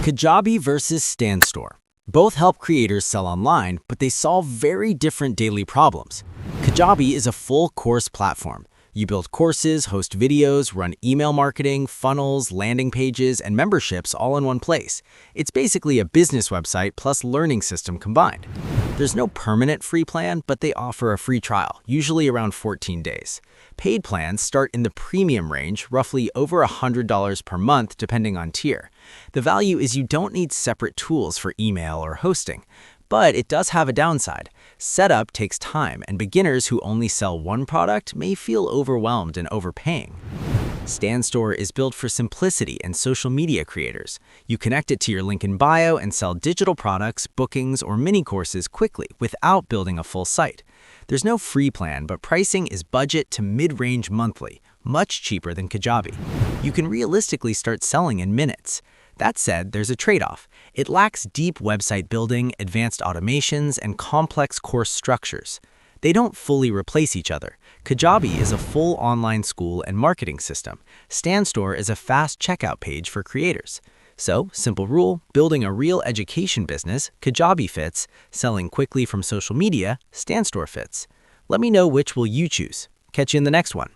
Kajabi versus StanStore. Both help creators sell online, but they solve very different daily problems. Kajabi is a full course platform. You build courses, host videos, run email marketing, funnels, landing pages, and memberships all in one place. It's basically a business website plus learning system combined. There's no permanent free plan, but they offer a free trial, usually around 14 days. Paid plans start in the premium range, roughly over $100 per month depending on tier. The value is you don't need separate tools for email or hosting. But it does have a downside. Setup takes time, and beginners who only sell one product may feel overwhelmed and overpaying. StanStore is built for simplicity and social media creators. You connect it to your link in bio and sell digital products, bookings, or mini courses quickly without building a full site. There's no free plan, but pricing is budget to mid-range monthly, much cheaper than Kajabi. You can realistically start selling in minutes. That said, there's a trade-off. It lacks deep website building, advanced automations, and complex course structures. They don't fully replace each other. Kajabi is a full online school and marketing system. StanStore is a fast checkout page for creators. So, simple rule, building a real education business, Kajabi fits. Selling quickly from social media, StanStore fits. Let me know which will you choose. Catch you in the next one.